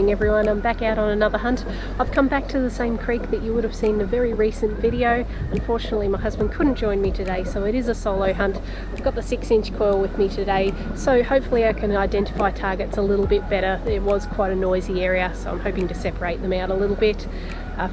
morning everyone. I'm back out on another hunt. I've come back to the same creek that you would have seen in a very recent video. Unfortunately my husband couldn't join me today, so it is a solo hunt. I've got the 6-inch coil with me today, so hopefully I can identify targets a little bit better. It was quite a noisy area, so I'm hoping to separate them out a little bit.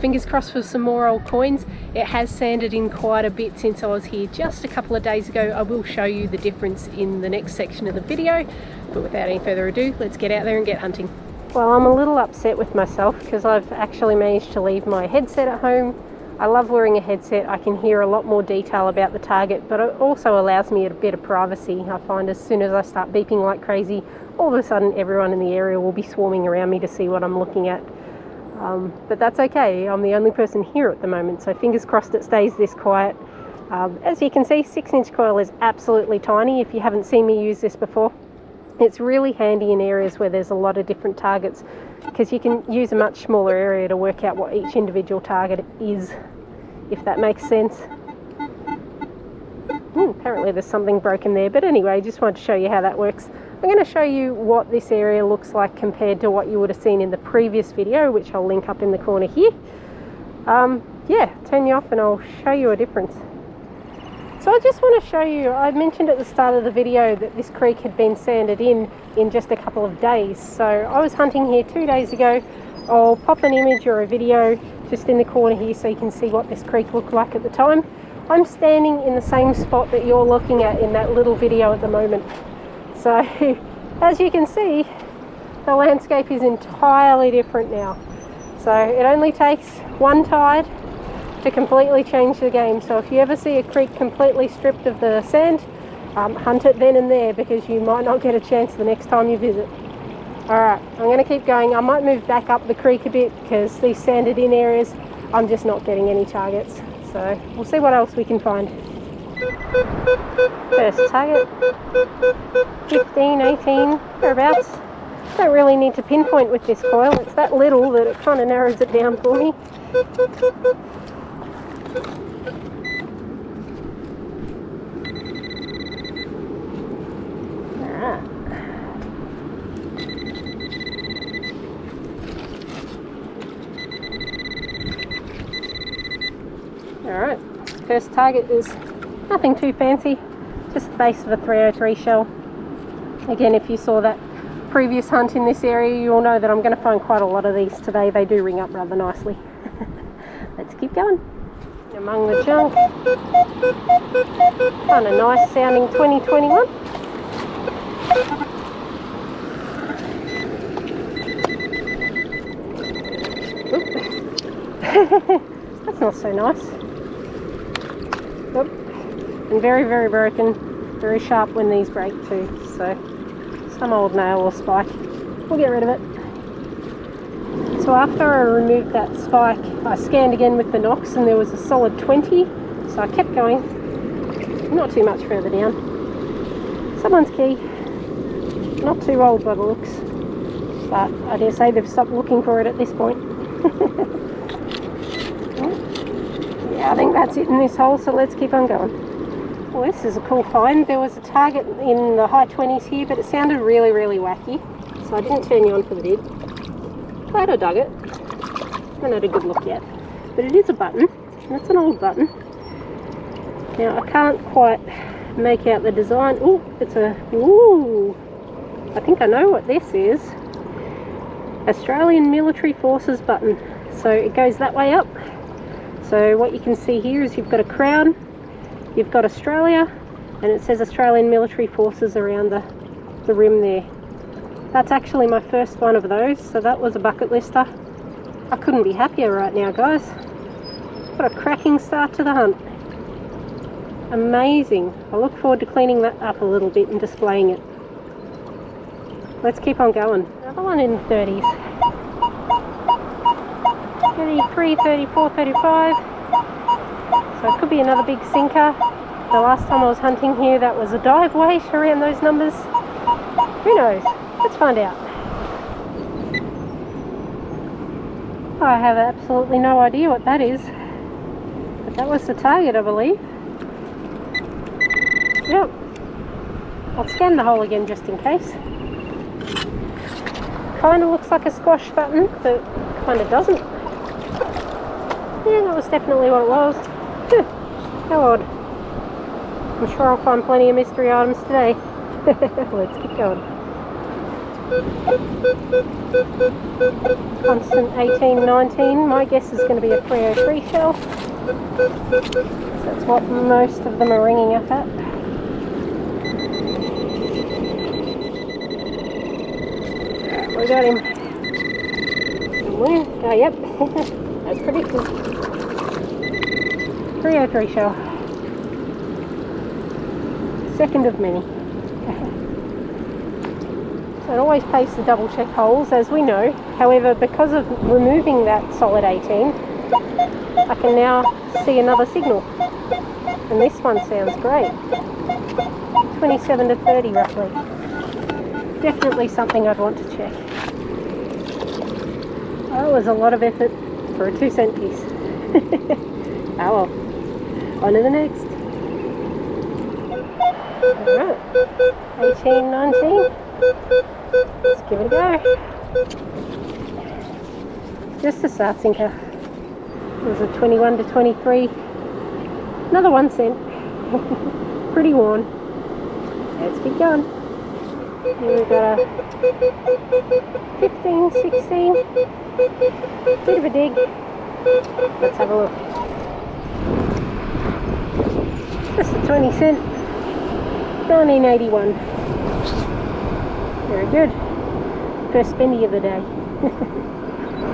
Fingers crossed for some more old coins. It has sanded in quite a bit since I was here just a couple of days ago. I will show you the difference in the next section of the video, but without any further ado, let's get out there and get hunting. Well, I'm a little upset with myself because I've actually managed to leave my headset at home. I love wearing a headset. I can hear a lot more detail about the target, but it also allows me a bit of privacy. I find as soon as I start beeping like crazy, all of a sudden everyone in the area will be swarming around me to see what I'm looking at. But that's okay, I'm the only person here at the moment, so fingers crossed it stays this quiet. As you can see, 6-inch coil is absolutely tiny. If you haven't seen me use this before, it's really handy in areas where there's a lot of different targets, because you can use a much smaller area to work out what each individual target is, if that makes sense. Apparently there's something broken there, but anyway, just wanted to show you how that works. I'm going to show you what this area looks like compared to what you would have seen in the previous video, which I'll link up in the corner here. Yeah, turn you off and I'll show you a difference. So I just want to show you, I mentioned at the start of the video that this creek had been sanded in just a couple of days. So I was hunting here 2 days ago. I'll pop an image or a video just in the corner here so you can see what this creek looked like at the time. I'm standing in the same spot that you're looking at in that little video at the moment. So, as you can see, the landscape is entirely different now. So it only takes one tide to completely change the game. So if you ever see a creek completely stripped of the sand, hunt it then and there, because you might not get a chance the next time you visit. Alright, I'm going to keep going. I might move back up the creek a bit because these sanded in areas, I'm just not getting any targets. So we'll see what else we can find. First target, 15, 18, thereabouts. Don't really need to pinpoint with this coil, it's that little that it kind of narrows it down for me. Alright, first target is nothing too fancy, just the base of a 303 shell. Again, if you saw that previous hunt in this area, you'll know that I'm going to find quite a lot of these today. They do ring up rather nicely. Let's keep going. Among the junk, kind of nice sounding 2021. That's not so nice. Oop. And very, very broken, very sharp when these break too, so some old nail or spike. We'll get rid of it. So after I removed that spike, I scanned again with the Nox and there was a solid 20, so I kept going, not too much further down. Someone's key, not too old by the looks, but I dare say they've stopped looking for it at this point. Yeah, I think that's it in this hole, so let's keep on going. Well, this is a cool find. There was a target in the high 20s here, but it sounded really, really wacky, so I didn't turn you on for the vid. Glad I dug it. Haven't had a good look yet, but it is a button, and it's an old button. Now I can't quite make out the design. Oh, it's a, ooh, I think I know what this is. Australian Military Forces button. So it goes that way up. So what you can see here is you've got a crown, you've got Australia, and it says Australian Military Forces around the rim there. That's actually my first one of those, so that was a bucket lister. I couldn't be happier right now, guys. What a cracking start to the hunt. Amazing. I look forward to cleaning that up a little bit and displaying it. Let's keep on going. Another one in the 30s. 33, 34, 35. So it could be another big sinker. The last time I was hunting here, that was a dive weight around those numbers. Who knows? Let's find out. I have absolutely no idea what that is, but that was the target, I believe. Yep. I'll scan the hole again just in case. kind of looks like a squash button, but kind of doesn't. Yeah, that was definitely what it was. How odd. I'm sure I'll find plenty of mystery items today. Let's keep going. Constant 1819, my guess is going to be a 303 shell. So that's what most of them are ringing up at. We got him. Somewhere. Oh, yep. That's predicted. 303 shell. Second of many. So it always pays to double check holes, as we know. However, because of removing that solid 18, I can now see another signal. And this one sounds great. 27 to 30 roughly. Definitely something I'd want to check. That was a lot of effort for a 2-cent piece. Oh well. On to the next. Alright. 1819. Let's give it a go. Just a start sinker. It was a 21 to 23. Another 1 cent. Pretty worn. Let's keep going. Here we've got a 15, 16. Bit of a dig. Let's have a look. Just a 20 cent. 1981. Very good. First spendy of the day.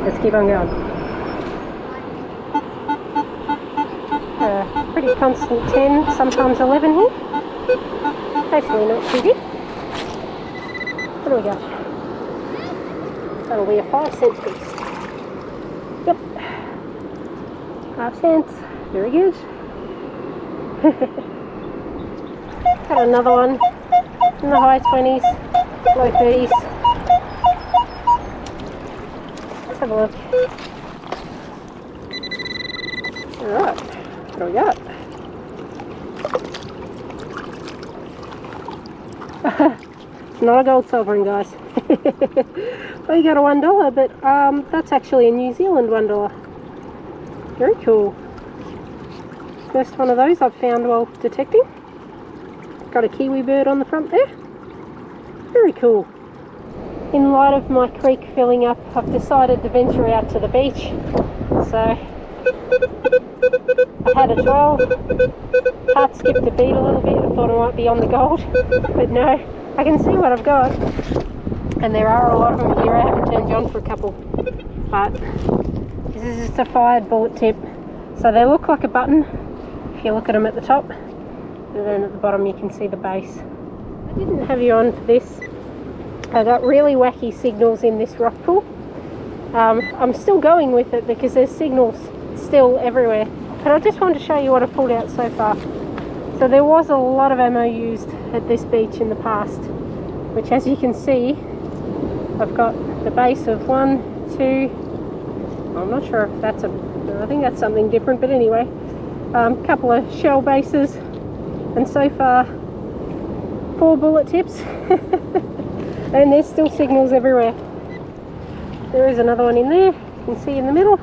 Let's keep on going. Pretty constant 10, sometimes 11 here. Hopefully not too big. What do we got? That'll be a 5-cent piece. Yep. 5 cents. Very good. Got another one in the high 20s, low 30s. Let's have a look. Alright, what do we got? Not a gold sovereign, guys. Well, you got a $1, but that's actually a New Zealand $1. Very cool. First one of those I've found while detecting. Got a kiwi bird on the front there. Very cool. In light of my creek filling up, I've decided to venture out to the beach. So I had a 12. Heart skipped a beat a little bit. I thought I might be on the gold, but no. I can see what I've got, and there are a lot of them here. I haven't turned you on for a couple, but this is just a fired bullet tip. So they look like a button if you look at them at the top, and then at the bottom you can see the base. I didn't have you on for this. I got really wacky signals in this rock pool. I'm still going with it because there's signals still everywhere, but I just wanted to show you what I've pulled out so far. So there was a lot of ammo used at this beach in the past, which, as you can see, I've got the base of 1, 2, I'm not sure if that's I think that's something different, but anyway, a couple of shell bases, and so far 4 bullet tips. And there's still signals everywhere. There is another one in there, you can see in the middle.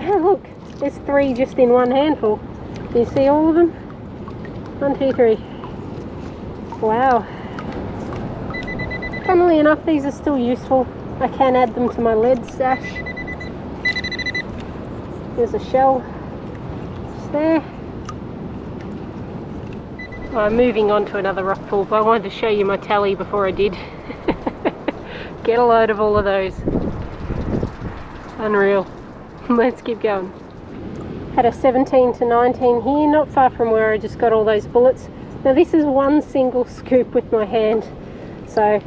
Oh look, there's 3 just in one handful. Can you see all of them? 1, 2, 3. Wow. Funnily enough, these are still useful. I can add them to my lead stash. There's a shell just there. I'm moving on to another rock pool, but I wanted to show you my tally before I did. Get a load of all of those. Unreal. Let's keep going. Had a 17 to 19 here, not far from where I just got all those bullets. Now this is one single scoop with my hand, so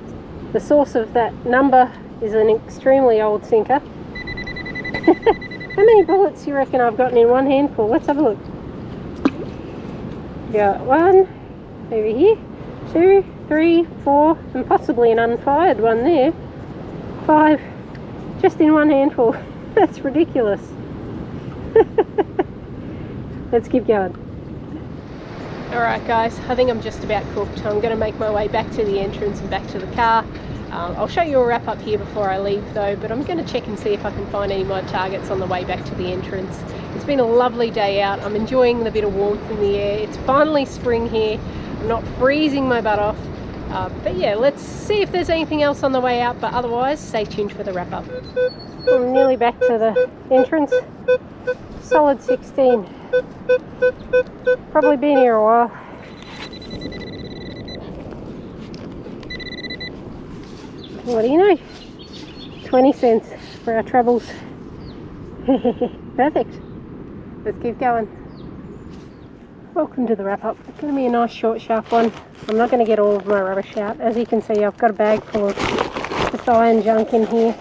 the source of that number is an extremely old sinker. How many bullets do you reckon I've gotten in one handful? Let's have a look. Got 1 over here, 2, 3, 4, and possibly an unfired one there. 5 just in one handful. That's ridiculous. Let's keep going. Alright guys, I think I'm just about cooked. I'm going to make my way back to the entrance and back to the car. I'll show you a wrap up here before I leave though, but I'm going to check and see if I can find any more targets on the way back to the entrance. It's been a lovely day out. I'm enjoying the bit of warmth in the air. It's finally spring here. I'm not freezing my butt off. But yeah, let's see if there's anything else on the way out, but otherwise stay tuned for the wrap up. I'm nearly back to the entrance. Solid 16. Probably been here a while. What do you know? 20 cents for our troubles. Perfect. Let's keep going. Welcome to the wrap up. It's going to be a nice short sharp one. I'm not going to get all of my rubbish out. As you can see, I've got a bag full of just iron junk in here.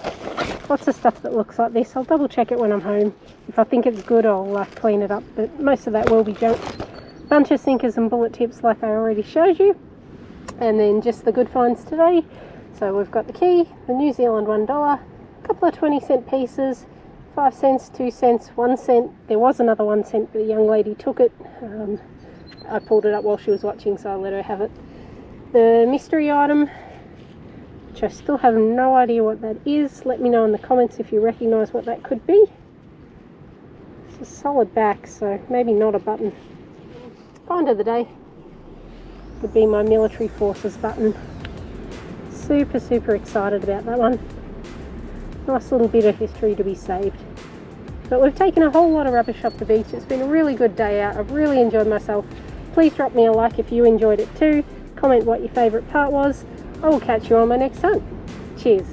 Lots of stuff that looks like this. I'll double check it when I'm home. If I think it's good, I'll clean it up, but most of that will be junk. Bunch of sinkers and bullet tips like I already showed you. And then just the good finds today. So we've got the key, the New Zealand $1, a couple of 20-cent pieces, 5 cents, 2 cents, 1 cent. There was another 1 cent, but the young lady took it. I pulled it up while she was watching, so I let her have it. The mystery item, which I still have no idea what that is. Let me know in the comments if you recognise what that could be. It's a solid back, so maybe not a button. Find of the day would be my military forces button. Super excited about that one. Nice little bit of history to be saved. But we've taken a whole lot of rubbish off the beach. It's been a really good day out. I've really enjoyed myself. Please drop me a like if you enjoyed it too. Comment what your favourite part was. I will catch you on my next hunt. Cheers.